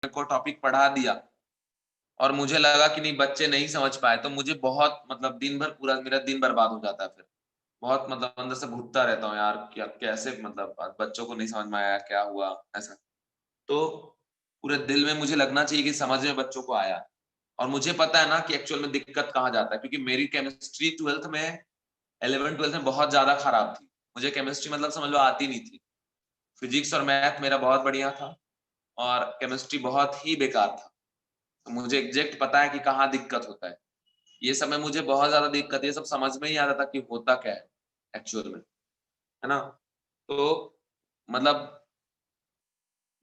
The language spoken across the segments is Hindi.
को टॉपिक पढ़ा दिया और मुझे लगा कि नहीं बच्चे नहीं समझ पाए, तो मुझे बहुत मतलब दिन भर पूरा मेरा दिन बर्बाद हो जाता है। फिर बहुत मतलब अंदर से घुटता रहता हूँ यार, क्या कैसे मतलब बच्चों को नहीं समझ में आया, क्या हुआ ऐसा। तो पूरे दिल में मुझे लगना चाहिए कि समझ में बच्चों को आया, और मुझे पता है ना कि एक्चुअल में दिक्कत कहाँ जाता है, क्योंकि मेरी केमिस्ट्री 12th में 11th 12th में बहुत ज्यादा खराब थी। मुझे केमिस्ट्री मतलब समझ लो आती नहीं थी। फिजिक्स और मैथ मेरा बहुत बढ़िया था और केमिस्ट्री बहुत ही बेकार था। तो मुझे एग्जैक्ट पता है कि कहाँ दिक्कत होता है। ये सब में मुझे बहुत ज्यादा दिक्कत, ये सब समझ में ही आता था कि होता क्या है एक्चुअल में, है ना। तो मतलब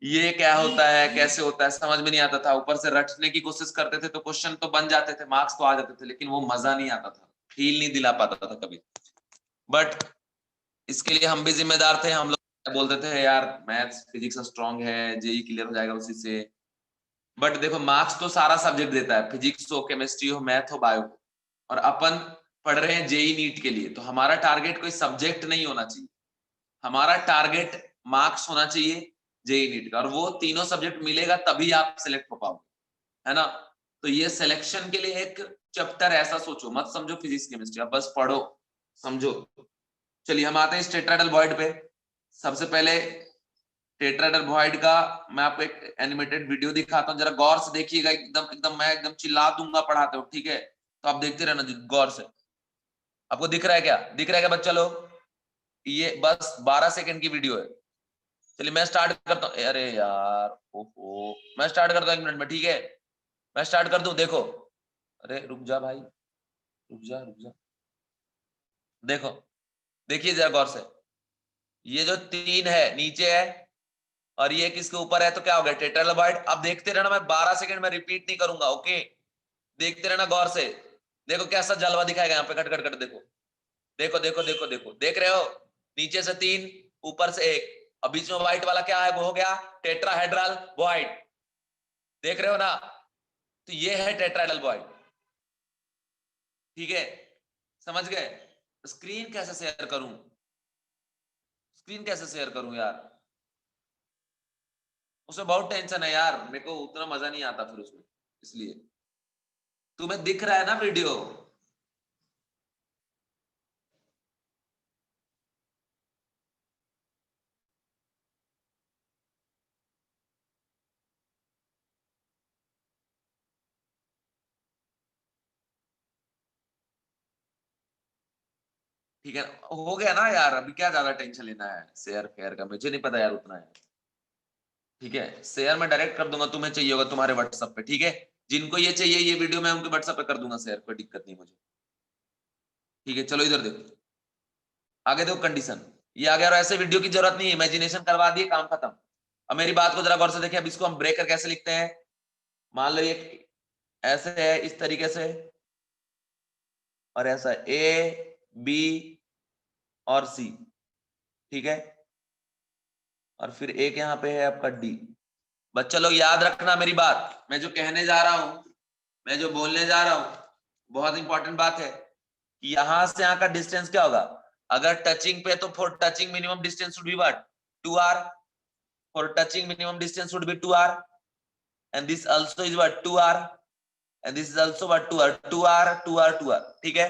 ये क्या होता है, कैसे होता है, समझ में नहीं आता था। ऊपर से रटने की कोशिश करते थे तो क्वेश्चन तो बन जाते थे, मार्क्स तो आ जाते थे, लेकिन वो मजा नहीं आता था, फील नहीं दिला पाता था कभी। बट इसके लिए हम भी जिम्मेदार थे। हम लोग बोलते थे यार मैथ्स फिजिक्स स्ट्रांग है, जेई क्लियर हो जाएगा उसी से। बट देखो मार्क्स तो सारा सब्जेक्ट देता है, फिजिक्स हो, केमिस्ट्री हो, मैथ हो, बायो हो। और अपन पढ़ रहे हैं जेई नीट के लिए, तो हमारा टारगेट कोई सब्जेक्ट नहीं होना चाहिए, हमारा टारगेट मार्क्स होना चाहिए जेई नीट का। और वो तीनों सब्जेक्ट मिलेगा तभी आप सिलेक्ट हो पाओगे, है ना। तो ये सिलेक्शन के लिए एक चैप्टर ऐसा सोचो, मत समझो फिजिक्स केमिस्ट्री, आप बस पढ़ो, समझो। चलिए हम आते हैं टेट्राहेड्रल वॉइड पे। सबसे पहले टेट्राहेड्रल वॉइड का मैं आपको एक एनिमेटेड वीडियो दिखाता हूँ, जरा गौर से देखिएगा। एकदम एकदम मैं एकदम चिल्ला दूंगा पढ़ाते हो, ठीक है, तो आप देखते रहना गौर से। आपको दिख रहा है क्या, दिख रहा है क्या बच्चा लोग? ये बस 12 सेकंड की वीडियो है। चलिए मैं स्टार्ट करता हूँ। अरे यार ओहो, मैं स्टार्ट करता हूँ 1 मिनट में, ठीक है। मैं स्टार्ट कर दूं, देखो। अरे रुक जा भाई, रुक जा रुक जा। देखो, देखिए जरा गौर से। ये जो 3 है नीचे है और ये किसके ऊपर है, तो क्या हो गया, टेट्राहेड्रल। अब देखते रहना, मैं 12 सेकंड में रिपीट नहीं करूंगा, ओके। देखते रहना गौर से। देखो कैसा जलवा दिखाएगा यहाँ पे, कट कट कट देखो। देखो देखो देखो देखो, देख रहे हो? नीचे से 3, ऊपर से 1, अब बीच में व्हाइट वाला क्या है, वो हो गया टेट्राहेड्रल वॉइड। देख रहे हो ना? तो ये है टेट्राहेड्रल वॉइड, ठीक है। समझ गए? स्क्रीन कैसे शेयर करूं, स्क्रीन कैसे शेयर करूं यार, उसमें बहुत टेंशन है यार, मेरे को उतना मजा नहीं आता फिर उसमें, इसलिए। तुम्हें दिख रहा है ना वीडियो? ठीक है, हो गया ना यार, अभी क्या ज्यादा टेंशन लेना है शेयर फेयर का, मुझे नहीं पता यार उतना है। ठीक है, शेयर मैं डायरेक्ट कर दूंगा, तुम्हें चाहिए होगा तुम्हारे व्हाट्सएप पे, ठीक है। जिनको ये चाहिए ये वीडियो मैं उनके व्हाट्सएप पे कर दूंगा शेयर, कोई दिक्कत नहीं मुझे। ठीक है, चलो इधर देखो, आगे देखो कंडीशन। ये आ गया, और ऐसे वीडियो की जरूरत नहीं है, इमेजिनेशन करवा दिए, काम खत्म। अब मेरी बात को जरा गौर से देखिए, अब इसको हम ब्रेकर कैसे लिखते हैं। मान लो ये ऐसे है, इस तरीके से, और ऐसा ए बी और सी, ठीक है। और फिर एक यहाँ पे है आपका डी। बच्चा लोग याद रखना मेरी बात, मैं जो कहने जा रहा हूं, मैं जो बोलने जा रहा हूं, बहुत इंपॉर्टेंट बात है कि यहां से यहाँ का डिस्टेंस क्या होगा। अगर टचिंग पे, तो for touching minimum distance should be what, 2r। For touching minimum distance should be 2r, and this also is what 2r, and this is also what 2r, 2r 2r 2r, ठीक है।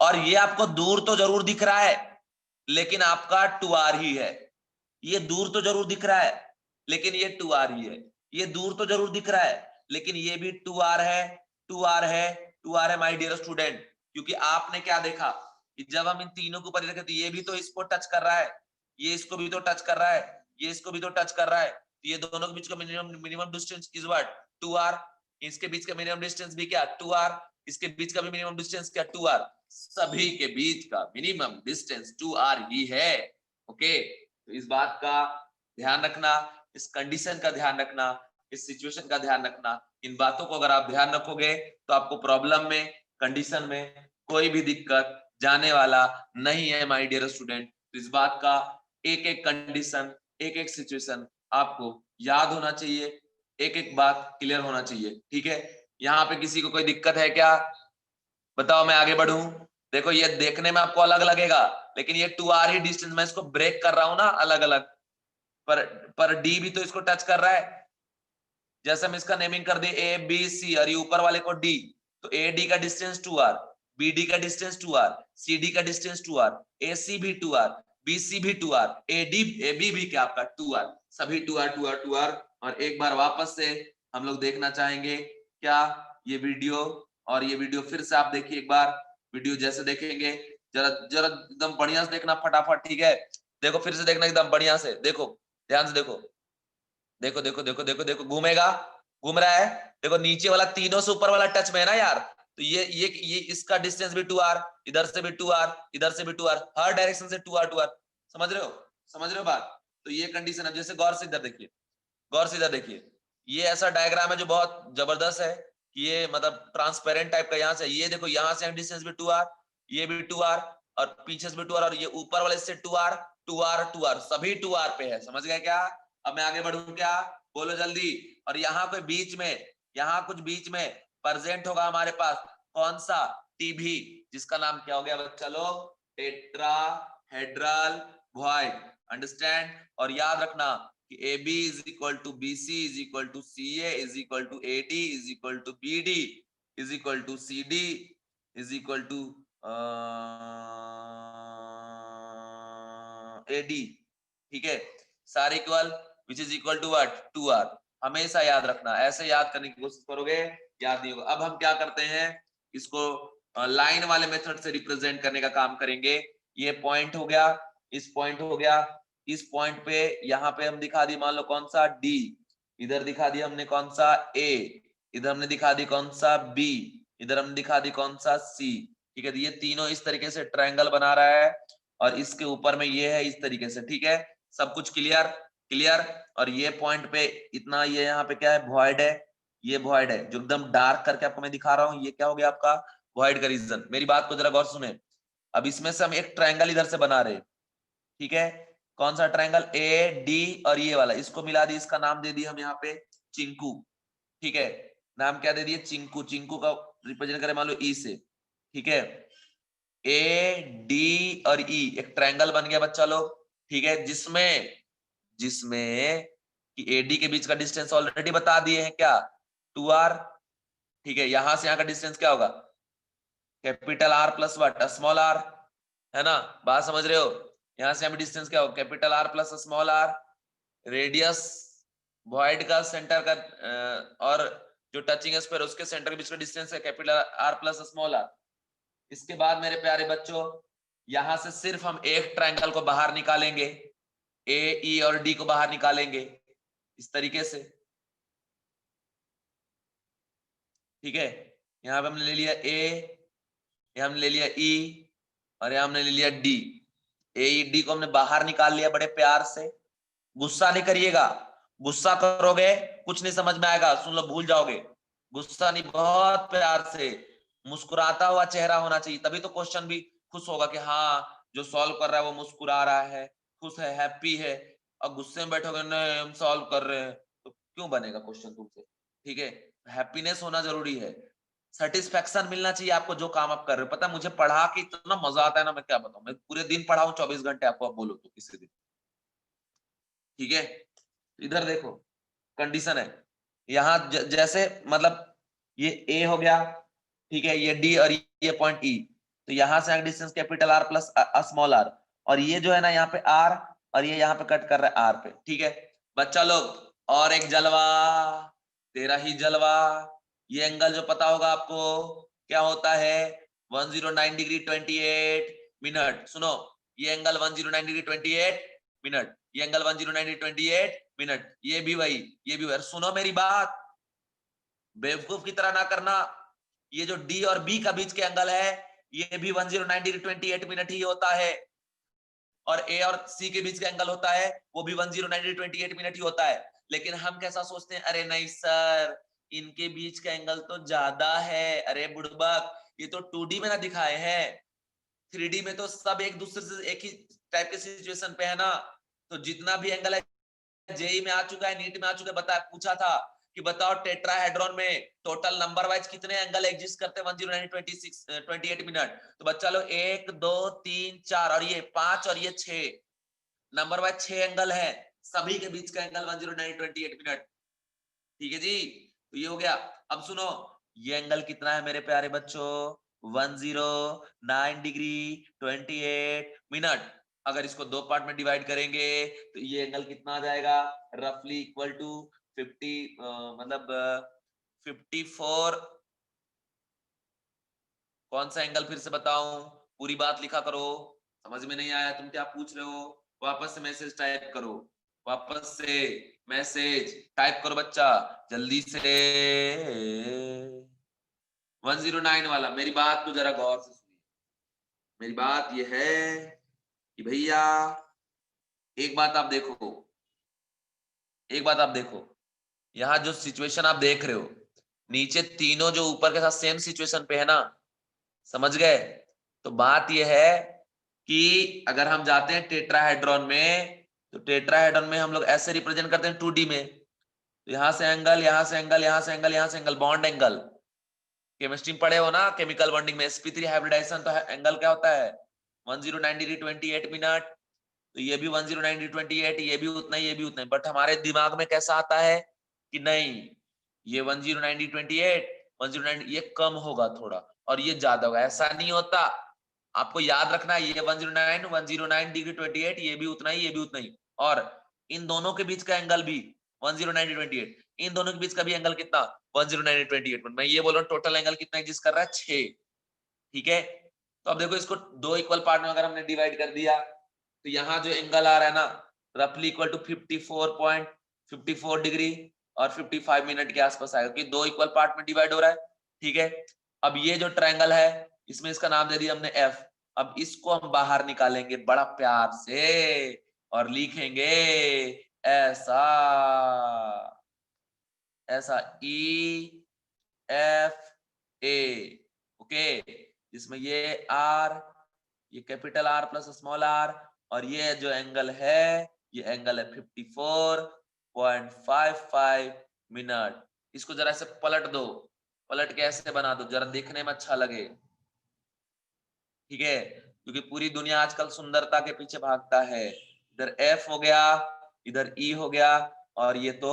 और ये आपको दूर तो जरूर दिख रहा है, लेकिन आपका 2r ही है। ये दूर तो जरूर दिख रहा है, लेकिन ये 2r ही है। ये दूर तो जरूर दिख रहा है, लेकिन ये भी 2r है, 2r है, 2r है माय डियर स्टूडेंट। क्योंकि आपने क्या देखा कि जब हम इन तीनों को ऊपर रखे तो ये भी तो इसको टच कर रहा है, ये इसको भी तो टच कर रहा है, ये इसको भी तो टच कर रहा है, तो ये दोनों के बीच का minimum minimum distance is what 2r। इसके बीच का मिनिमम डिस्टेंस भी क्या 2r, इसके बीच का भी मिनिमम डिस्टेंस क्या 2r। सभी के बीच का मिनिमम डिस्टेंस 2r ही है, ओके। तो इस बात का ध्यान रखना, इस कंडीशन का ध्यान रखना, इस सिचुएशन का ध्यान रखना। इन बातों को अगर आप ध्यान रखोगे तो आपको प्रॉब्लम में, कंडीशन में कोई भी दिक्कत जाने वाला नहीं है माय डियर स्टूडेंट। तो इस बात का एक एक कंडीशन, एक एक सिचुएशन आपको याद होना चाहिए, एक एक बात क्लियर होना चाहिए, ठीक है। यहाँ पे किसी को कोई दिक्कत है क्या, बताओ, मैं आगे बढ़ूं। देखो ये देखने में आपको अलग लगेगा, लेकिन ये 2r ही डिस्टेंस, मैं इसको ब्रेक कर रहा हूं ना अलग अलग, पर डी भी तो इसको टच कर रहा है। जैसे हम इसका नेमिंग कर दिए ए बी सी और ये ऊपर वाले को डी, तो ए डी का डिस्टेंस 2r, बी डी का डिस्टेंस 2r, सी डी का डिस्टेंस 2r, ए सी भी 2r, बी सी भी 2r, ए बी भी क्या आपका 2r, सभी 2r 2r 2r। और एक बार वापस से हम लोग देखना चाहेंगे क्या ये वीडियो, और ये वीडियो फिर से आप देखिए एक बार। वीडियो जैसे देखेंगे जरा जरा एकदम बढ़िया से देखना फटाफट, ठीक है। देखो फिर से देखना एकदम बढ़िया से, देखो ध्यान से देखो, देखो देखो देखो देखो देखो घूमेगा, घूम रहा है। देखो नीचे वाला तीनों से ऊपर वाला टच में है ना यार, तो ये इसका डिस्टेंस भी 2r, इधर से भी 2r, इधर से भी 2r, हर डायरेक्शन से 2r 2r। समझ रहे हो, समझ रहे हो बात। तो ये कंडीशन है। जैसे गौर से इधर देखिए, गौर से इधर देखिए, ये ऐसा डायग्राम है जो बहुत जबरदस्त है कि ये मतलब ट्रांसपेरेंट टाइप का। यहाँ से ये देखो, यहाँ से डिस्टेंस भी 2r, ये भी 2r, और पीछे से भी 2r, और ये ऊपर वाले से 2r 2r 2r, सभी 2r पे है। समझ गए क्या। अब मैं आगे बढ़ू क्या, बोलो जल्दी। और यहाँ पे बीच में, यहाँ कुछ बीच में प्रेजेंट होगा हमारे पास कौन सा, टीबी, जिसका नाम क्या हो गया बच्चा लोग, टेट्राहेड्रल वॉइड। अंडरस्टैंड। और याद रखना कि AB is equal to BC is equal to CA is equal to AD is equal to BD is equal to CD is equal to AD। ठीक है, सारे इक्वल, which is equal to what, 2r। हमेशा याद रखना, ऐसे याद करने की कोशिश करोगे याद नहीं होगा। अब हम क्या करते हैं, इसको लाइन वाले मेथड से रिप्रेजेंट करने का काम करेंगे। ये पॉइंट हो गया, इस पॉइंट हो गया, इस पॉइंट पे यहाँ पे हम दिखा दी मान लो कौन सा D, इधर दिखा दिया हमने कौन सा A, इधर हमने दिखा दी कौन सा B, इधर हमने दिखा दी कौन सा C। ठीक है, तो ये तीनों इस तरीके से ट्रायंगल बना रहा है, और इसके ऊपर में ये है इस तरीके से। ठीक है, सब कुछ क्लियर, क्लियर। और ये पॉइंट पे इतना, ये यहाँ पे क्या है, वॉइड है, ये वॉइड है जो एकदम डार्क करके आपको मैं दिखा रहा हूँ, ये क्या हो गया आपका वॉइड का रीजन। मेरी बात को जरा गौर सुने। अब इसमें से हम एक ट्रायंगल इधर से बना रहे, ठीक है, कौन सा ट्रायंगल, ए डी और ये वाला, इसको मिला दी, इसका नाम दे दिया हम यहाँ पे चिंकू। ठीक है, नाम क्या दे दिए, चिंकू। चिंकू का रिप्रेजेंट करें मान लो ई से। ठीक है, ए डी और ई एक ट्रायंगल बन गया बच्चा लोग। ठीक है, जिसमें जिसमें कि एडी के बीच का डिस्टेंस ऑलरेडी बता दिए हैं क्या, 2r। ठीक है, यहां से यहां का डिस्टेंस क्या होगा, capital R plus what, small r, है ना। बात समझ रहे हो। यहां से हमें डिस्टेंस क्या होगा, capital R plus small r। Radius void का सेंटर का और जो टचिंग स्फीयर उसके सेंटर के बीच का डिस्टेंस है capital R plus small r। इसके बाद मेरे प्यारे बच्चों, यहां से सिर्फ हम एक ट्रायंगल को बाहर निकालेंगे, ए ई और डी को बाहर निकालेंगे इस तरीके से। ठीक है, यहां पे हमने ले लिया ए, यहां हमने ले लिया ई, और यहां हमने ले लिया डी। ए ई डी को हमने बाहर निकाल लिया बड़े प्यार से। गुस्सा नहीं करिएगा, गुस्सा करोगे कुछ नहीं समझ में आएगा, सुन लो भूल जाओगे। गुस्सा नहीं, बहुत प्यार से मुस्कुराता हुआ चेहरा होना चाहिए, तभी तो क्वेश्चन भी खुश होगा कि हाँ जो सॉल्व कर रहा है वो मुस्कुरा रहा है, खुश है, हैप्पी है। और गुस्से में बैठोगे नहीं हम सॉल्व कर रहे हैं, तो क्यों बनेगा क्वेश्चन तुमसे। ठीक है, हैप्पीनेस होना जरूरी है, सेटिस्फेक्शन मिलना चाहिए आपको जो काम आप कर रहे हो। पता है मुझे पढ़ा के इतना मजा आता है ना, मैं क्या बताऊं, मैं पूरे दिन पढ़ाऊं 24 घंटे आपको, आप बोलो तो किसी दिन। ठीक है, इधर देखो कंडीशन है, यहां जैसे मतलब ये ए हो गया, ठीक है, ये डी और ये पॉइंट ई, तो यहां से distance capital R plus small r, और ये जो है ना यहाँ पे R, और ये यहाँ पे कट कर रहा है R पे। ठीक है बच्चा लोग, और एक जलवा, तेरा ही जलवा। ये एंगल जो पता होगा आपको क्या होता है, 109 डिग्री 28 मिनट। सुनो, ये एंगल 109 डिग्री 28 मिनट, ये एंगल 109 डिग्री 28 मिनट, ये भी वही, ये भी वही। सुनो मेरी बात, बेवकूफ की तरह ना करना। ये जो डी और बी का बीच के एंगल है, ये भी 109 डिग्री 28 मिनट ही होता है, और ए और सी के बीच का एंगल होता है वो भी 109 डिग्री 28 मिनट ही होता है। लेकिन हम कैसा सोचते हैं, अरे नहीं सर इनके बीच का एंगल तो ज्यादा है। अरे बुड़बक, ये तो 2D में ना दिखाए हैं, 3D में तो सब एक दूसरे से एक ही टाइप के सिचुएशन पे है ना। तो जितना भी एंगल है, जेई में आ चुका है, नीट में आ चुका है, बता पूछा था कि बताओ टेट्राहेड्रॉन में टोटल नंबर वाइज कितने एंगल एग्जिस्ट करते हैं 109 28 मिनट। तो बच्चा लोग 1 2 3 4 और ये 5 और ये 6 नंबर वाइज 6 एंगल है, सभी के बीच का एंगल 109 28 मिनट। ठीक है जी, तो ये हो गया। अब सुनो, ये एंगल कितना है मेरे प्यारे बच्चों, 109 डिग्री 28 मिनट। अगर इसको दो पार्ट में डिवाइड करेंगे तो ये एंगल कितना आ जाएगा, रफली इक्वल टू 50 मतलब 54। कौन सा एंगल फिर से बताऊं, पूरी बात लिखा करो, समझ में नहीं आया तुम क्या पूछ रहे हो, वापस से मैसेज टाइप करो, वापस से मैसेज टाइप करो बच्चा जल्दी से। 109 वाला, मेरी बात को जरा गौर से सुनिए। मेरी बात यह है कि भैया एक बात आप देखो, एक बात आप देखो, यहाँ जो सिचुएशन आप देख रहे हो, नीचे तीनों जो ऊपर के साथ सेम सिचुएशन पे है ना, समझ गए। तो बात यह है कि अगर हम जाते हैं टेट्राहेड्रॉन में, तो टेट्राहेड्रॉन में हम लोग ऐसे रिप्रेजेंट करते हैं 2D में, तो यहां से एंगल, यहां से एंगल, यहां से एंगल, यहां से एंगल, बॉन्ड एंगल। केमिस्ट्री में पढ़े हो ना, केमिकल बॉन्डिंग में sp3 हाइब्रिडाइजेशन, तो एंगल क्या होता है, 109 डिग्री 28 मिनट। तो ये भी 109 डिग्री 28, ये भी उतना ही, ये भी उतना ही, बट हमारे दिमाग में कैसा आता है कि नहीं, ये 109 डिग्री 28, 109 ये कम होगा थोड़ा और ये ज्यादा होगा, ऐसा नहीं होता। आपको याद रखना है, ये 109 डिग्री 28, ये भी उतना ही, ये भी उतना ही, और इन दोनों के बीच का एंगल भी 109 डिग्री 28, इन दोनों के बीच का भी एंगल कितना, 109 डिग्री 28। मैं ये बोल रहा हूँ टोटल एंगल कितना एग्जिस्ट कर रहा है, 6। ठीक है, तो अब देखो इसको दो इक्वल पार्ट में अगर हमने डिवाइड कर दिया, तो यहाँ जो एंगल आ रहा है ना, रफली इक्वल टू 54.54 डिग्री और 55 मिनट के आसपास आएगा, क्योंकि दो इक्वल पार्ट में डिवाइड हो रहा है। ठीक है, अब ये जो ट्रायंगल है, इसमें इसका नाम दे दिया हमने एफ। अब इसको हम बाहर निकालेंगे बड़ा प्यार से और लिखेंगे ऐसा, ऐसा ई एफ ए, ओके, जिसमें ये आर, ये capital are plus small r, और ये जो एंगल है, ये एंगल है 54.55 मिनट। इसको जरा ऐसे पलट दो, पलट के ऐसे बना दो जरा देखने में अच्छा लगे। ठीक है, क्योंकि पूरी दुनिया आजकल सुंदरता के पीछे भागता है। इधर एफ हो गया, इधर ई हो गया, और ये तो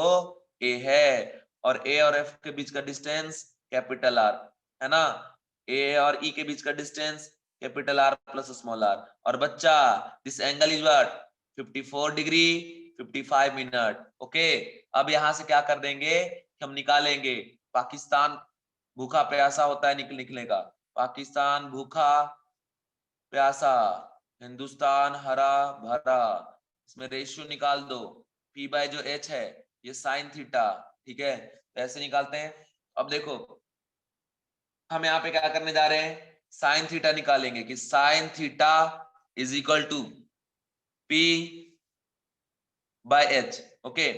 ए है, और ए और एफ के बीच का डिस्टेंस कैपिटल आर है ना, ए और ई के बीच का distance capital are plus small r. और बच्चा this angle is what, 54 degree 55 minute. Okay, अब यहां से क्या कर देंगे कि हम निकालेंगे पाकिस्तान भूखा प्यासा होता है निकलने का, पाकिस्तान भूखा प्यासा, हिंदुस्तान हरा भरा, इसमें रेशियो निकाल दो, पी बाय जो एच है ये साइन थीटा। ठीक है, तो ऐसे निकालते हैं। अब देखो हम यहाँ पे क्या करने जा रहे हैं, साइन थीटा निकालेंगे कि sine theta is equal to p by h. Okay,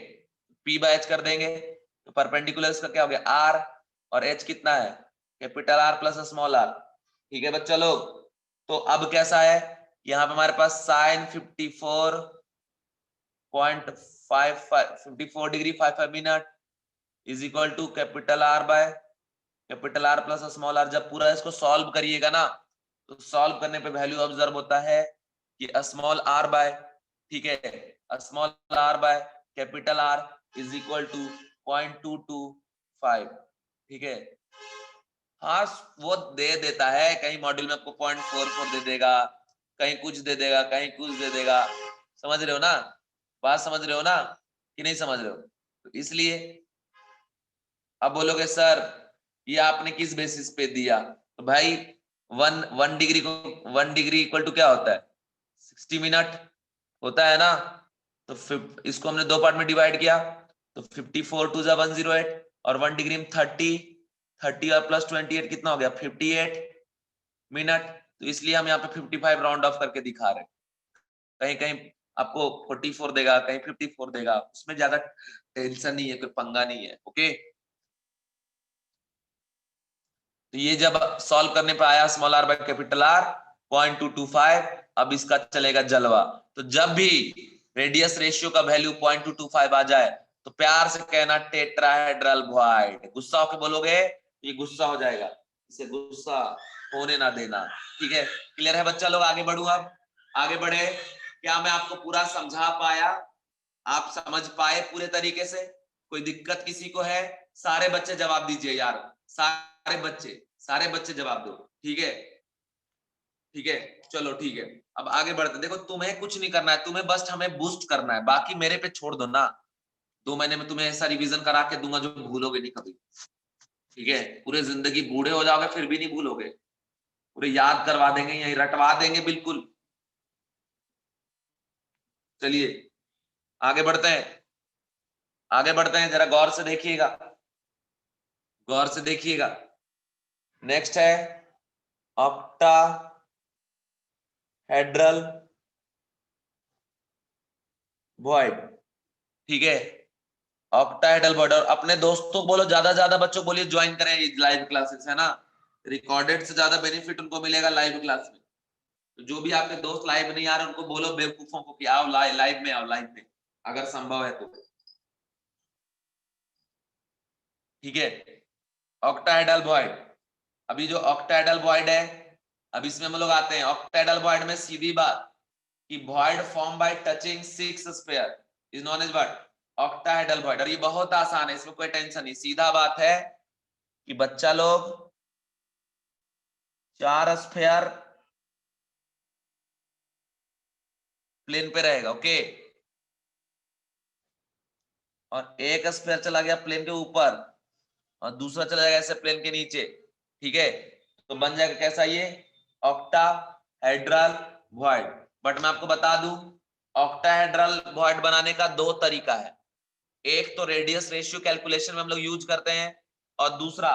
p by h कर देंगे तो परपेंडिकुलर इसका क्या हो गया आर, और एच कितना है capital are plus small r. ठीक है बच्चा लोग, तो अब कैसा है, यहाँ पे हमारे पास sine 54 degree 55 minute is equal to capital R by capital are plus small R. जब पूरा इसको सॉल्व करिएगा ना, तो सॉल्व करने पे वैल्यू ऑब्जर्व होता है कि स्मॉल आर बाय, ठीक है, small r by capital r is equal to 0.225। ठीक है, हाँ वो दे देता है, कहीं मॉड्यूल में आपको 0.44 दे देगा, कहीं कुछ दे देगा, कहीं कुछ दे देगा, समझ रहे हो ना, बात समझ रहे हो ना कि नहीं समझ रहे हो। तो इसलिए अब बोलोगे सर ये आपने किस बेसिस पे दिया, तो भाई वन डिग्री को 1 डिग्री इक्वल टू क्या होता है 60 मिनट होता है ना, तो इसको हमने दो पार्ट में डिवाइड किया, तो 54 टू 108, और 1 डिग्री में 30 और प्लस 28 कितना हो गया 58 मिनट। तो इसलिए हम यहाँ पे 55 राउंड ऑफ करके दिखा रहे हैं, कहीं कहीं आपको 44 देगा, कहीं 54 देगा, उसमें ज्यादा टेंशन नहीं है, कोई पंगा नहीं है। ओके, तो ये जब सॉल्व करने पे आया small r by capital r 0.225, अब इसका चलेगा जलवा। तो जब भी रेडियस रेशियो का वैल्यू 0.225 आ जाए तो प्यार से कहना टेट्राहेड्रल वॉइड, गुस्सा होकर बोलोगे ये गुस्सा हो जाएगा, इसे गुस्सा होने ना देना। ठीक है, क्लियर है बच्चा लोग, आगे बढ़ू, अब आगे बढ़े। क्या मैं आपको पूरा समझा पाया, आप समझ पाए पूरे तरीके से, कोई दिक्कत किसी को है? सारे बच्चे जवाब दीजिए यार, सारे बच्चे जवाब दो। ठीक है, ठीक है, चलो ठीक है। अब आगे बढ़ते, देखो तुम्हें कुछ नहीं करना है, तुम्हें बस हमें बूस्ट करना है, बाकी मेरे पे छोड़ दो ना। 2 महीने में तुम्हें ऐसा रिवीजन करा के दूंगा जो भूलोगे नहीं कभी। ठीक है, पूरे जिंदगी बूढ़े हो जाओगे फिर भी नहीं भूलोगे, पूरे याद करवा देंगे, यही रटवा देंगे बिल्कुल। चलिए आगे बढ़ते हैं, आगे बढ़ते हैं, जरा गौर से देखिएगा, गौर से देखिएगा। नेक्स्ट है ऑक्टा हेड्रल वॉइड। ठीक है, ऑक्टाहेड्रल वॉइड। और अपने दोस्तों को बोलो, ज्यादा ज्यादा बच्चों को बोलिए ज्वाइन करें लाइव क्लासेस, है ना। रिकॉर्डेड से ज्यादा बेनिफिट उनको मिलेगा लाइव क्लास में। तो जो भी आपके दोस्त लाइव नहीं आ रहे उनको बोलो बेवकूफों को कि आओ लाइव में, आओ लाइव में, अगर संभव है तो। ठीक है, ऑक्टाहेड्रल वॉइड। अभी जो ऑक्टाहेड्रल वॉइड है, अब इसमें हम लोग आते हैं ऑक्टाहेड्रल वॉइड में। सीधी बात कि void form by touching 6 sphere is known as what, octahedral void. और ये बहुत आसान है, इसमें कोई टेंशन नहीं, सीधा बात है कि बच्चा लोग 4 स्फीयर प्लेन पे रहेगा, ओके, और एक स्फीयर चला गया प्लेन के ऊपर और दूसरा चला जाएगा ऐसे प्लेन के नीचे। ठीक है, तो बन जाएगा कैसा ये, ऑक्टाहेड्रल वॉइड। बट मैं आपको बता दूं, ऑक्टाहेड्रल वॉइड बनाने का 2 तरीका है। एक तो रेडियस रेशियो कैलकुलेशन में हम लोग यूज करते हैं, और दूसरा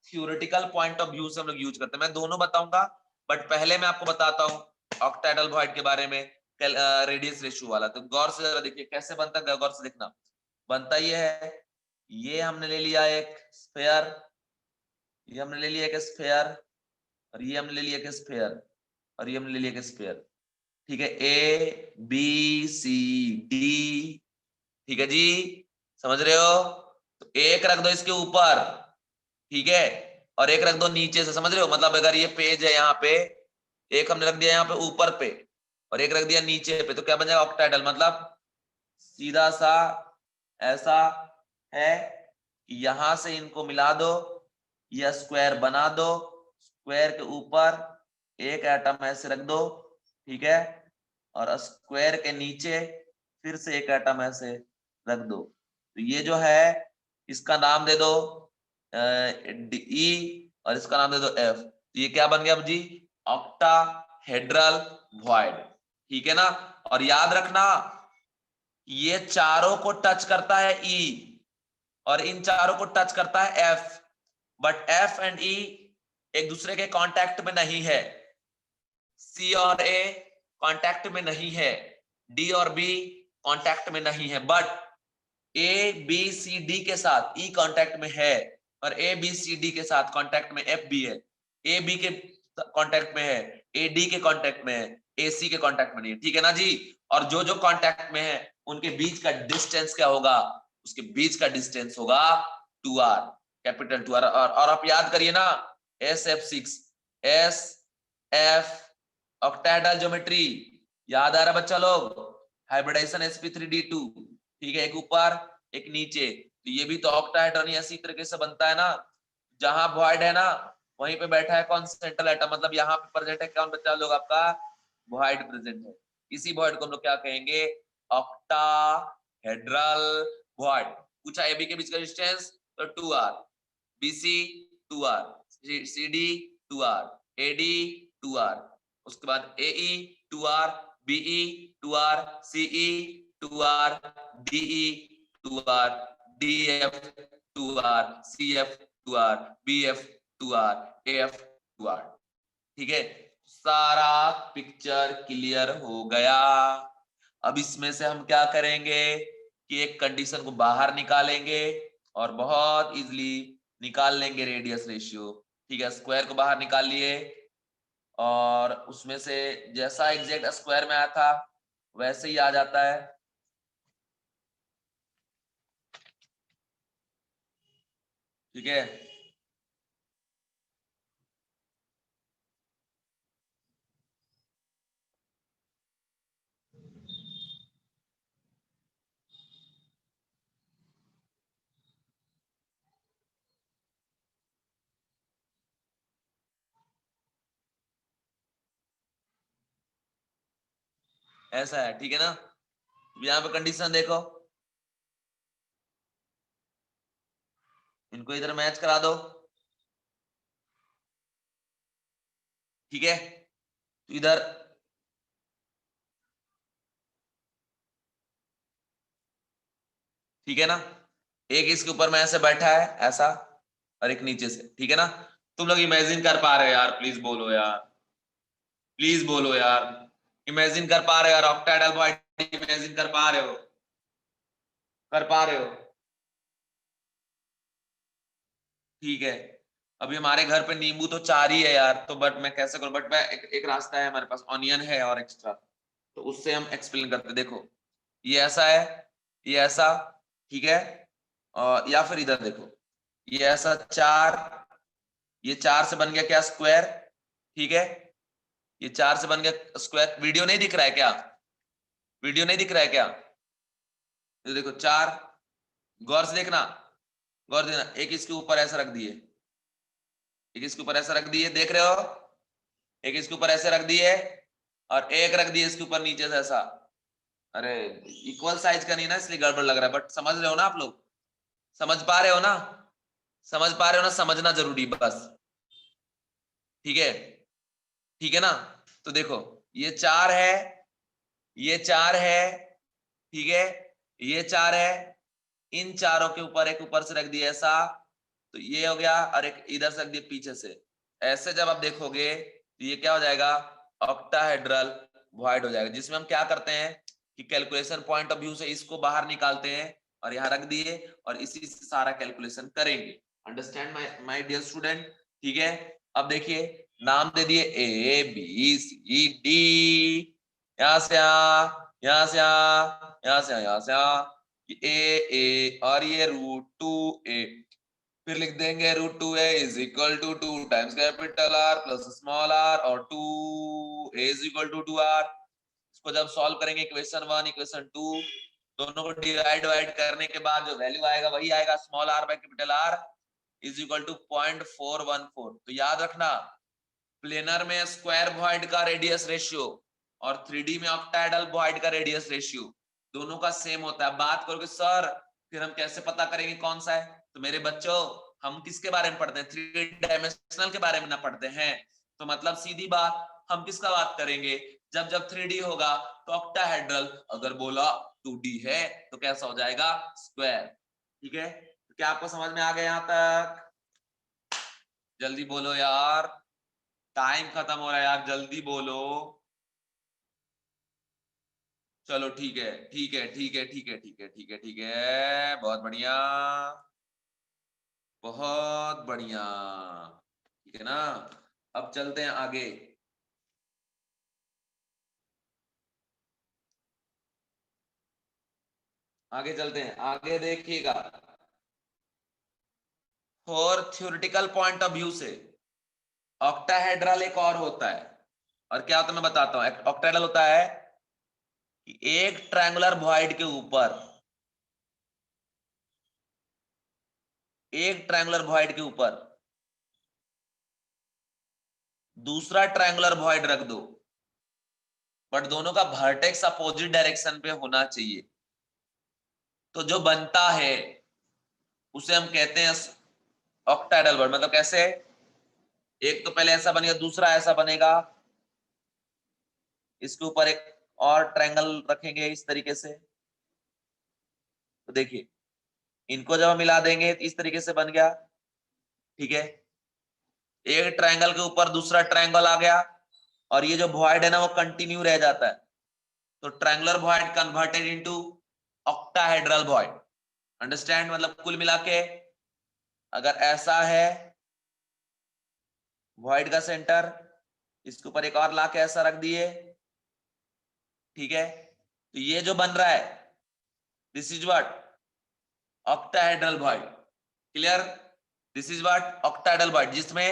थ्योरेटिकल पॉइंट ऑफ व्यू से हम लोग यूज करते हैं। मैं दोनों बताऊंगा, बट पहले मैं आपको बताता हूं ऑक्टाहेड्रल वॉइड के बारे में, रेडियस रेशियो वाला। तो गौर से जरा देखिए कैसे बनता है, गौर से देखना। बनता ये है, ये हमने ले लिया एक स्फीयर, ये हमने ले लिया एक स्फीयर, और ये हमने ले लिया एक स्फीयर, और ये हमने ले लिया एक स्फीयर। ठीक है, ए बी सी डी। ठीक है जी, समझ रहे हो? तो एक रख दो इसके ऊपर, ठीक है, और एक रख दो नीचे से, समझ रहे हो? मतलब अगर ये पेज है यहाँ पे, एक हमने रख दिया यहाँ पे ऊपर पे, और एक रख दिया नीचे पे, तो क्या बन जाएगा ऑक्टाहेड्रल। मतलब सीधा सा ऐसा है कि यहां से इनको मिला दो, या स्क्वायर बना दो, स्क्वायर के ऊपर एक एटम ऐसे रख दो, ठीक है, और स्क्वायर के नीचे फिर से एक एटम ऐसे रख दो। तो ये जो है इसका नाम दे दो ई, और इसका नाम दे दो एफ। तो ये क्या बन गया अब जी, ऑक्टाहेड्रल वॉइड। ठीक है ना, और याद रखना ये चारों को टच करता है ई, और इन चारों को टच करता है एफ। बट एफ एंड ई एक दूसरे के कांटेक्ट में नहीं है, सी और ए कांटेक्ट में नहीं है, डी और बी कांटेक्ट में नहीं है, but A B C D के साथ ई कांटेक्ट में है, और ए बी सी डी के साथ कांटेक्ट में एफ भी है, ए बी के कांटेक्ट में है, ए डी के कांटेक्ट में है, ए सी के कांटेक्ट में नहीं है। ठीक है ना जी, और जो जो कांटेक्ट में है उनके बीच का डिस्टेंस क्या होगा, उसके बीच का डिस्टेंस होगा 2r, कैपिटल 2r। और आप याद करिए ना, SF6 S F octahedral geometry, याद आ रहा बच्चा लोग, हाइब्रिडाइजेशन sp3d2। ठीक है, एक ऊपर एक नीचे, तो ये भी तो ऑक्टाहेड्रल इसी तरीके से बनता है ना। जहां वॉइड है ना वहीं पे बैठा है कौन, सेंट्रल एटम, मतलब यहाँ पे प्रेजेंट है कौन बच्चा लोग, आपका वॉइड प्रेजेंट है। इसी वॉइड को हम लोग क्या कहेंगे, ऑक्टाहेड्रल वॉइड। पूछा एबी के बीच का डिस्टेंस, तो 2r, BC 2r, CD 2r, AD 2r, उसके बाद AE 2r, BE 2r, CE 2r, DE 2r, DF 2r, CF 2r, BF 2r, AF 2r। ठीक है, सारा पिक्चर क्लियर हो गया। अब इसमें से हम क्या करेंगे कि एक कंडीशन को बाहर निकालेंगे और बहुत इजीली निकाल लेंगे रेडियस रेशियो। ठीक है, स्क्वायर को बाहर निकाल लिए, और उसमें से जैसा एग्जैक्ट स्क्वायर में आया था वैसे ही आ जाता है। ठीक है, ऐसा है, ठीक है ना। यहाँ पे कंडीशन देखो, इनको इधर मैच करा दो, ठीक है। तो इधर ठीक है ना, एक इसके ऊपर में ऐसे बैठा है ऐसा, और एक नीचे से, ठीक है ना। तुम लोग इमेजिन कर पा रहे हो यार, प्लीज बोलो यार, प्लीज बोलो यार, इमेजिन कर पा रहे हो यार, ऑक्टाहेड्रल बॉडी इमेजिन कर पा रहे हो, कर पा रहे हो, ठीक है। अभी हमारे घर पे नींबू तो 4 ही है यार, तो बट मैं कैसे करूं, बट मैं एक रास्ता है हमारे पास, ऑनियन है और एक्स्ट्रा, तो उससे हम एक्सप्लेन करते, देखो ये ऐसा है, ये ऐसा, ठीक है। और या फिर इधर देखो, ये ऐसा 4, ये 4 से बन गया क्या, स्क्वायर, ठीक है। ये 4 से बन गया स्क्वायर, वीडियो नहीं दिख रहा है क्या, वीडियो नहीं दिख रहा है क्या, ये देखो 4, गौर से देखना, गौर देना, एक इसके ऊपर ऐसा रख दिए, एक इसके ऊपर ऐसा रख दिए, देख रहे हो, एक इसके ऊपर ऐसे रख दिए, और एक रख दिए इसके ऊपर नीचे से ऐसा, अरे इक्वल साइज का नहीं ना, इसलिए गड़बड़ लग रहा है, बट समझ रहे हो ना आप लोग, समझ पा रहे हो ना, समझ पा रहे हो ना, समझना जरूरी बस, ठीक है, ठीक है ना। तो देखो ये 4 है, ये 4 है, ठीक है, ये 4 है, इन चारों के ऊपर एक ऊपर से रख दिया ऐसा, तो ये हो गया, और एक इधर से रख दिया पीछे से, ऐसे जब आप देखोगे तो ये क्या हो जाएगा, ऑक्टाहेड्रल वॉइड हो जाएगा, जिसमें हम क्या करते हैं कि कैलकुलेशन पॉइंट ऑफ व्यू से इसको बाहर निकालते हैं और यहां रख दिए, और इसी से सारा कैलकुलेशन करेंगे। अंडरस्टैंड माय डियर स्टूडेंट, ठीक है। अब देखिए नाम दे दिए ए बी सी डी, यहां से यहां से यहां से यहां से ए और ये √2a, फिर लिख देंगे √2a is equal to 2 times capital are plus small r, और 2a is equal to 2r। इसको जब सॉल्व करेंगे इक्वेशन 1 इक्वेशन 2, दोनों को डिवाइड करने के बाद जो वैल्यू आएगा वही आएगा, small r by capital R is equal to 0.414। तो याद रखना, प्लेनर में स्क्वायर वॉइड का रेडियस रेशियो और 3D में ऑक्टाहेड्रल वॉइड का रेडियस रेशियो दोनों का सेम होता है। बात करोगे सर फिर हम कैसे पता करेंगे कौन सा है, तो मेरे बच्चों हम किसके बारे में पढ़ते हैं, 3 डायमेंशनल के बारे में ना पढ़ते हैं, तो मतलब सीधी बात हम किसका बात करेंगे, जब जब 3D होगा तो ऑक्टाहेड्रल, अगर बोला 2D है तो कैसा हो जाएगा, स्क्वायर, ठीक है। तो क्या आपको समझ में आ गया यहां तक, जल्दी बोलो यार, टाइम खत्म हो रहा है यार, जल्दी बोलो, चलो ठीक है ठीक है ठीक है ठीक है ठीक है ठीक है ठीक है, बहुत बढ़िया, बहुत बढ़िया, ठीक है ना। अब चलते हैं आगे, आगे चलते हैं, आगे देखिएगा, और थ्योरेटिकल पॉइंट ऑफ व्यू से ऑक्टाहेड्रल एक और होता है, और क्या होता है मैं बताता हूं। ऑक्टाहेड्रल होता है कि एक ट्रायंगुलर वॉइड के ऊपर, एक ट्रायंगुलर वॉइड के ऊपर दूसरा ट्रायंगुलर वॉइड रख दो, बट दोनों का वर्टेक्स अपोजिट डायरेक्शन पे होना चाहिए, तो जो बनता है उसे हम कहते हैं ऑक्टाहेड्रल वॉइड। मतलब कैसे, एक तो पहले ऐसा बनेगा, दूसरा ऐसा बनेगा, इसके ऊपर एक और ट्रायंगल रखेंगे इस तरीके से, तो देखिए इनको जब हम मिला देंगे तो इस तरीके से बन गया, ठीक है। एक ट्रायंगल के ऊपर दूसरा ट्रायंगल आ गया, और ये जो वॉइड है ना वो कंटिन्यू रह जाता है, तो triangular void converted into octahedral void. Understand, मतलब कुल मिला के अगर ऐसा है वॉइड का सेंटर, इसके ऊपर एक और लाके ऐसा रख दिए, ठीक है, तो ये जो बन रहा है this is what, octahedral void, clear, this is what octahedral void, जिसमें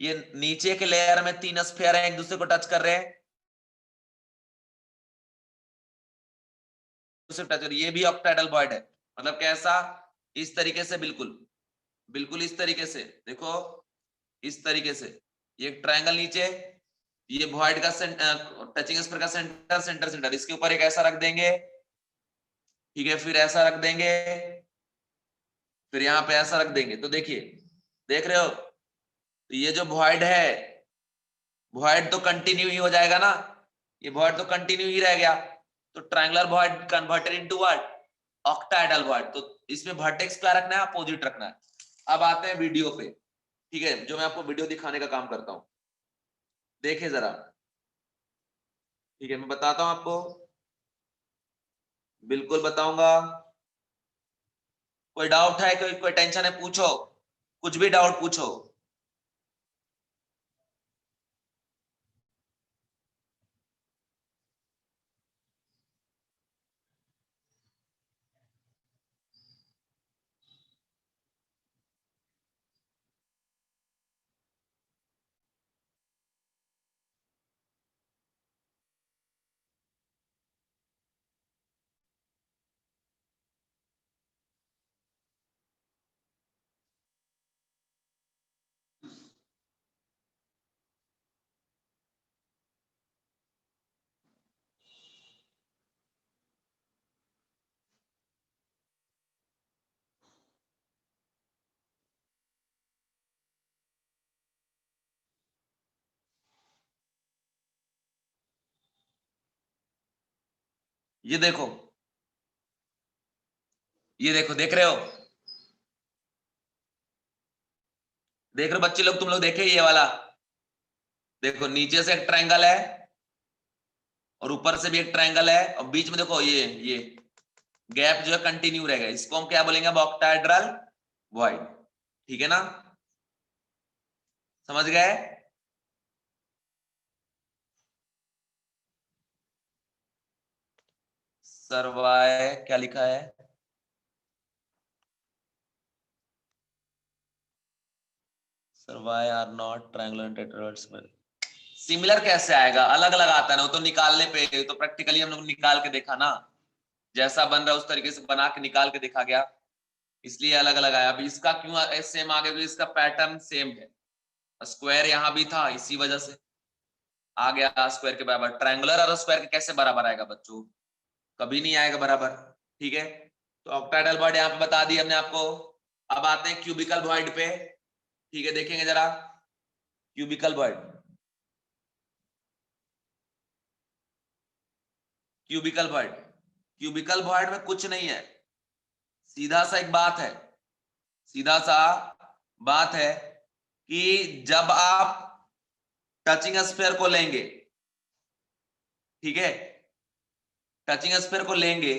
ये नीचे के लेयर में 3 स्फीयर हैं एक दूसरे को टच कर रहे हैं, टच, ये भी ऑक्टाहेड्रल वॉइड है। मतलब कैसा, इस तरीके से, बिल्कुल बिल्कुल इस तरीके से, देखो इस तरीके से, ये एक ट्रायंगल नीचे, ये वॉइड का टचिंग स्फीयर का सेंटर सेंटर सेंटर, इसके ऊपर एक ऐसा रख देंगे, ठीक है, फिर ऐसा रख देंगे, फिर यहाँ पे ऐसा रख देंगे। तो देखिए, देख रहे हो, तो ये जो वॉइड है, वॉइड तो कंटिन्यू ही हो जाएगा ना, ये वॉइड तो कंटिन्यू ही रह गया। तो triangular void converted into what, octahedral void. तो इसमें वर्टेक्स क्या रखना है, अपोजिट रखना है। अब आते हैं वीडियो पे, ठीक है, जो मैं आपको वीडियो दिखाने का काम करता हूं, देखिए जरा, ठीक है, मैं बताता हूं आपको, बिल्कुल बताऊंगा। कोई डाउट है, कोई टेंशन है, पूछो, कुछ भी डाउट पूछो। ये देखो, ये देखो, देख रहे हो, देख रहे हो बच्चे लोग, तुम लोग देखे ये वाला, देखो नीचे से एक ट्रायंगल है और ऊपर से भी एक ट्रायंगल है, और बीच में देखो ये गैप जो है कंटिन्यू रहेगा, इसको हम क्या बोलेंगे, अब ऑक्टाहेड्रल वॉइड, ठीक है ना, समझ गए। सर्वाय क्या लिखा है, सर्वाय आर नॉट ट्रायंगुलर एंड टेट्राहेड्रल्स में सिमिलर कैसे आएगा, अलग अलग आता है ना, वो तो निकालने पे, तो प्रैक्टिकली हम लोग निकाल के देखा ना, जैसा बन रहा है उस तरीके से बना के निकाल के देखा गया, इसलिए अलग अलग आया। अभी इसका क्यों सेम आ गया, क्योंकि इसका पैटर्न सेम है, स्क्वायर यहां भी था इसी वजह से आ गया स्क्वायर के बराबर। ट्रायंगुलर और स्क्वायर के कैसे बराबर आएगा बच्चों, कभी नहीं आएगा बराबर, ठीक है। तो ऑक्टाहेड्रल वॉइड यहाँ पे बता दी हमने आपको। अब आते हैं क्यूबिकल वॉइड पे, ठीक है, देखेंगे जरा cubical void. Cubical void, cubical void में कुछ नहीं है, सीधा सा एक बात है, सीधा सा बात है कि जब आप टचिंग स्फीयर को लेंगे, ठीक है, टचिंग स्फीयर को लेंगे,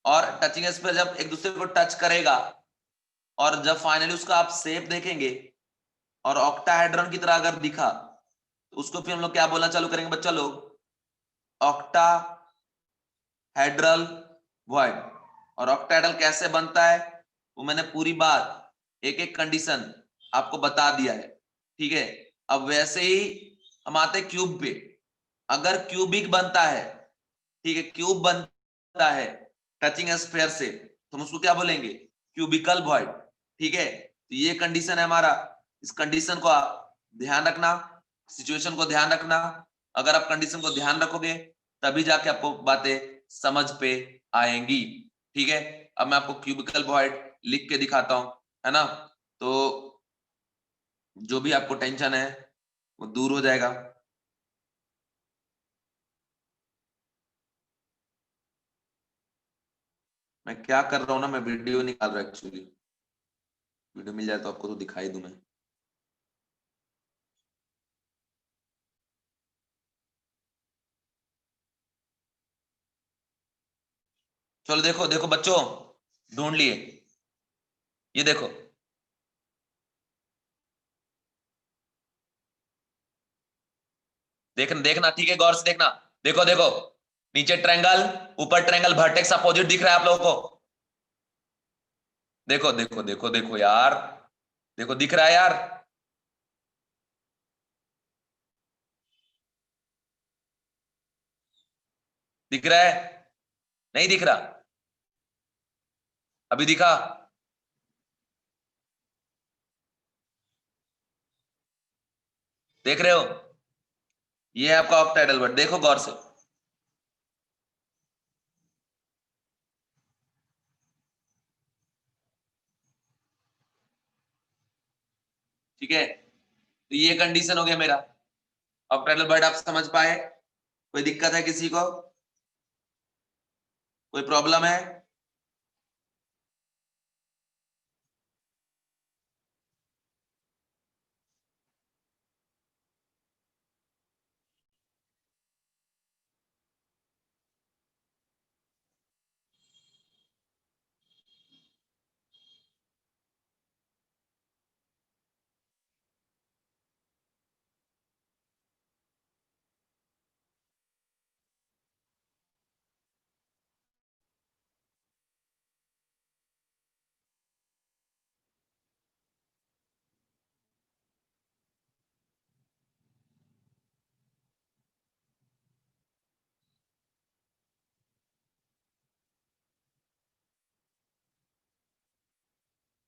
और टचिंग स्फीयर जब एक दूसरे को टच करेगा, और जब फाइनली उसका आप शेप देखेंगे और ऑक्टाहेड्रॉन की तरह अगर दिखा, तो उसको फिर हम लोग क्या बोलना चालू करेंगे बच्चा लोग, ऑक्टाहेड्रल वॉइड। और ऑक्टाहेड्रल कैसे बनता है, वो मैंने पूरी बात एक एक कंडीशन आपको बता दिया है, ठीक है। अब वैसे ही हम आते हैं क्यूब पे, अगर क्यूबिक बनता है, ठीक है, क्यूब बनता है टचिंग स्फीयर से, तो हम उसको क्या बोलेंगे, क्यूबिकल वॉइड, ठीक है। तो ये कंडीशन है हमारा, इस कंडीशन को आप ध्यान रखना, सिचुएशन को ध्यान रखना, अगर आप कंडीशन को ध्यान रखोगे तभी जाके आपको बातें समझ पे आएंगी, ठीक है। अब मैं आपको क्यूबिकल वॉइड लिख के दिखाता हूं, है ना, तो जो भी आपको टेंशन है वो दूर हो जाएगा। मैं क्या कर रहा हूँ ना, मैं वीडियो निकाल रहा हूँ एक्चुअली, वीडियो मिल जाए तो आपको तो दिखाई दूं मैं। चलो देखो, देखो बच्चों, ढूंढ लिए, ये देखो, देखना देखना, ठीक है, गौर से देखना, देखो देखो, नीचे ट्रायंगल, ऊपर ट्रायंगल, वर्टेक्स अपोजिट दिख रहा है आप लोगों को, देखो देखो देखो देखो यार, देखो दिख रहा है यार, दिख रहा है, नहीं दिख रहा, अभी दिखा, देख रहे हो, ये है आपका ऑक्टाइडल वर्ड, देखो गौर से। ठीक है, तो ये कंडीशन हो गया मेरा। ऑक्टाइडल वर्ड आप समझ पाए? कोई दिक्कत है किसी को? कोई प्रॉब्लम है?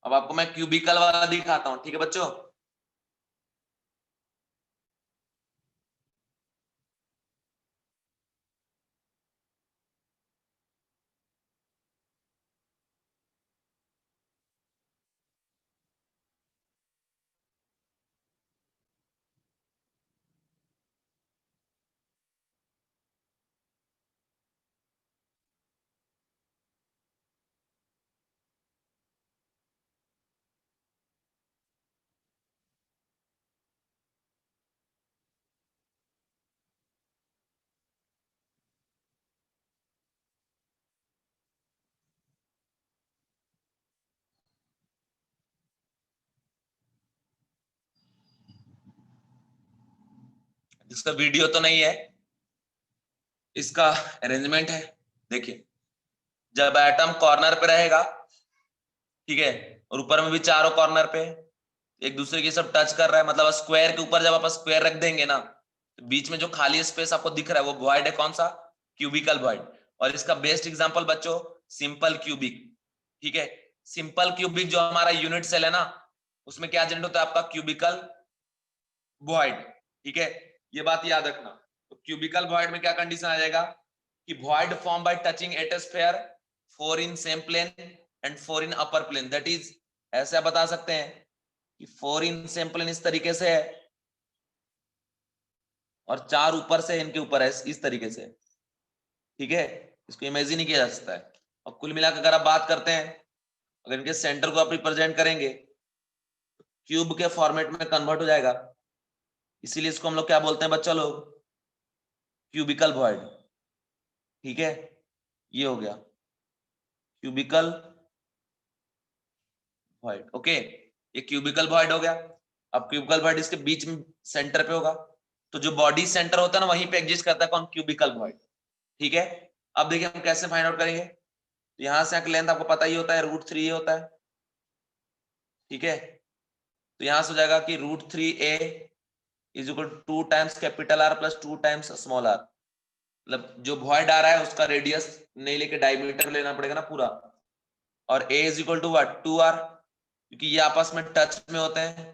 अब आपको मैं क्यूबिकल वाला दिखाता हूं, ठीक है बच्चों? इसका वीडियो तो नहीं है, इसका अरेंजमेंट है। देखिए, जब एटम कॉर्नर पे रहेगा, ठीक है, और ऊपर में भी चारों कॉर्नर पे एक दूसरे की सब टच कर रहा है, मतलब स्क्वायर के ऊपर जब आप स्क्वायर रख देंगे ना, तो बीच में जो खाली स्पेस आपको दिख रहा है वो वॉइड है, कौन सा? Cubical void. और इसका बेस्ट एग्जांपल बच्चों, सिंपल क्यूबिक। ठीक है, सिंपल क्यूबिक जो हमारा यूनिट सेल है ना, उसमें क्या जनरेट होता है? आपका क्यूबिकल वॉइड। ठीक है, ये बात याद रखना। तो क्यूबिकल वॉइड में क्या कंडीशन आ जाएगा कि void form by touching eight sphere, four in same plane and four in upper plane. That is, ऐसे आप बता सकते हैं कि फोर इन सेम प्लेन इस तरीके से है और चार ऊपर से इनके ऊपर है इस तरीके से। ठीक है, इसको इमेजिन नहीं किया जा सकता है। और कुल मिलाकर अगर आप बात करते हैं, अगर इनके सेंटर को आप रिप्रेजेंट करेंगे, क्यूब के फॉर्मेट में कन्वर्ट हो जाएगा। इसीलिए इसको हम लोग क्या बोलते हैं बच्चा लोग? Cubical void. ठीक है, ये हो गया क्यूबिकल वॉइड। ओके, ये क्यूबिकल वॉइड हो गया। अब क्यूबिकल वॉइड इसके बीच में सेंटर पे होगा, तो जो बॉडी सेंटर होता है ना, वहीं पे एग्जिस्ट करता है कौन? Cubical void. ठीक है, अब देखिए हम कैसे फाइंड आउट करेंगे। तो यहां से लेंथ आपको पता ही होता है, √3 होता है। ठीक है, तो यहां से हो जाएगा कि √3a is equal 2 times capital are plus 2 times small r. मतलब जो वॉइड आ रहा है उसका रेडियस नहीं लेके डायमीटर लेना पड़ेगा ना पूरा। और a is equal to what? 2r, क्योंकि ये आपस में टच में होते हैं।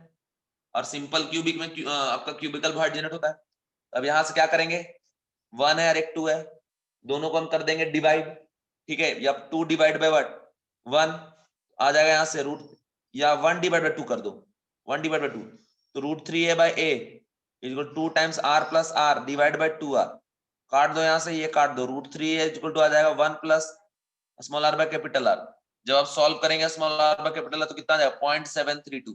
और सिंपल क्यूबिक में आपका क्यूबिकल वॉइड जनरेट होता है। अब यहां से क्या करेंगे? 1 है और एक 2 है, दोनों को हम कर देंगे डिवाइड। ठीक है, या 2 डिवाइड बाय व्हाट? 1 आ जाएगा यहां से रूट, या 1 डिवाइड बाय 2 कर दो, 1 डिवाइड बाय 2। तो √3a by a equal 2 times r plus r divide by 2r। काट दो यहां से, ये काट दो, √3a इक्वल टू आ जाएगा 1 plus small r by capital R। जब आप सॉल्व करेंगे small r by capital R तो कितना आ जाएगा? 0.732।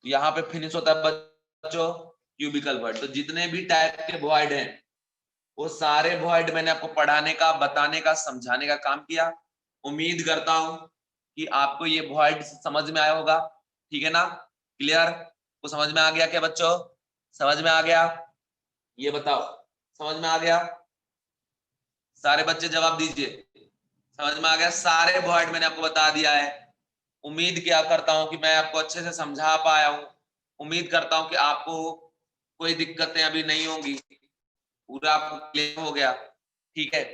तो यहाँ पे फिनिश होता है बच्चों क्यूबिकल वॉइड। तो जितने भी टाइप के वॉइड हैं, वो सारे वॉइड मैंने आपको पढ़ाने का, बताने का, समझाने का काम किया। उम्मीद करता हूं कि आपको ये वॉइड समझ में आया होगा। ठीक है ना? क्लियर? को समझ में आ गया क्या बच्चों? समझ में आ गया? ये बताओ, समझ में आ गया? सारे बच्चे जवाब दीजिए। समझ में आ गया? सारे वॉइड मैंने आपको बता दिया है। उम्मीद क्या करता हूं कि मैं आपको अच्छे से समझा पाया हूं। उम्मीद करता हूं कि आपको कोई दिक्कतें अभी नहीं होंगी, पूरा आपको क्लियर हो गया। ठीक है,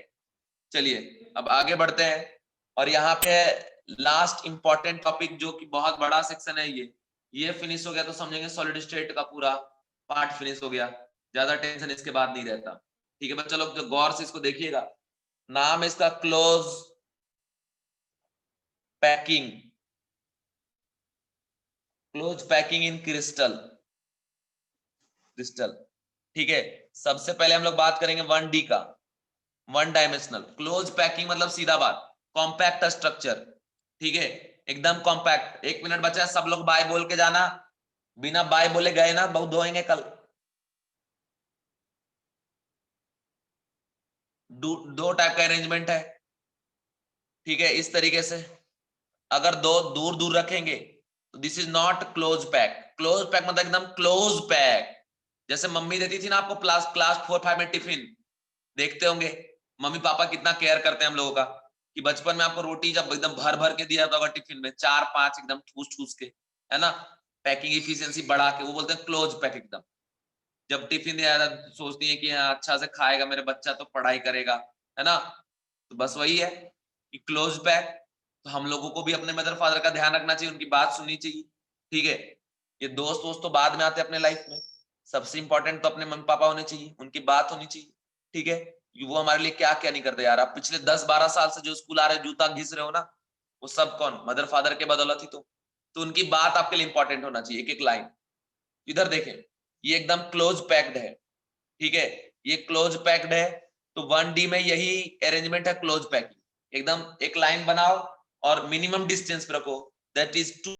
चलिए अब आगे बढ़ते हैं। और यहाँ पे लास्ट इंपॉर्टेंट टॉपिक, जो कि बहुत बड़ा सेक्शन है, ये फिनिश हो गया तो समझेंगे सॉलिड स्टेट का पूरा पार्ट फिनिश हो गया। ज्यादा टेंशन इसके बाद नहीं रहता। ठीक है, बच्चा लोग जो गौर से इसको देखिएगा, नाम है इसका close packing, close packing in crystal, crystal. ठीक है, सबसे पहले हम लोग बात करेंगे 1D का, 1 डायमेंशनल क्लोज पैकिंग, मतलब सीधा बात कॉम्पैक्ट स्ट्रक्चर। ठीक है, एकदम कॉम्पैक्ट। 1 मिनट बचा है, सब लोग बाय बोल के जाना, बिना बाय बोले गए ना बहुत धोएंगे कल। दो टाइप का अरेंजमेंट है। ठीक है, इस तरीके से अगर दो दूर दूर रखेंगे तो this is not close pack. Close pack मतलब एकदम क्लोज पैक, जैसे मम्मी देती थी ना आपको क्लास क्लास 4-5 में टिफिन, देखते होंगे मम्मी पापा कितना केयर करते हैं हम लोगों का, कि बचपन में आपको रोटी जब एकदम भर भर के दिया होगा टिफिन में, 4-5 एकदम ठूस ठूस के, है ना, पैकिंग इफिशियंसी बढ़ा के, वो बोलते हैं क्लोज पैक एकदम। जब टिफिन दिया जाता सोचती है कि हाँ अच्छा से खाएगा मेरे बच्चा तो पढ़ाई करेगा, है ना, तो बस वही है कि क्लोज पैक। तो हम लोगों को भी अपने मदर फादर का ध्यान रखना चाहिए, उनकी बात सुननी चाहिए। ठीक है, ये दोस्त वोस्त तो बाद में आते हैं अपने लाइफ में, सबसे इंपॉर्टेंट तो अपने मम्मी पापा होने चाहिए, उनकी बात होनी चाहिए। ठीक है, वो हमारे लिए क्या क्या नहीं करते यार। आप पिछले 10-12 साल से जो स्कूल आ रहे जूता घिस रहे हो ना, वो सब कौन, मदर फादर के बदौलत ही तो उनकी बात आपके लिए इंपॉर्टेंट होना चाहिए, एक एक लाइन। इधर देखें, ये एकदम क्लोज पैक्ड है। ठीक है, ये क्लोज पैक्ड है, तो 1D में यही अरेंजमेंट है, क्लोज पैकिंग। एकदम एक लाइन बनाओ और मिनिमम डिस्टेंस पे रखो, दैट इज 2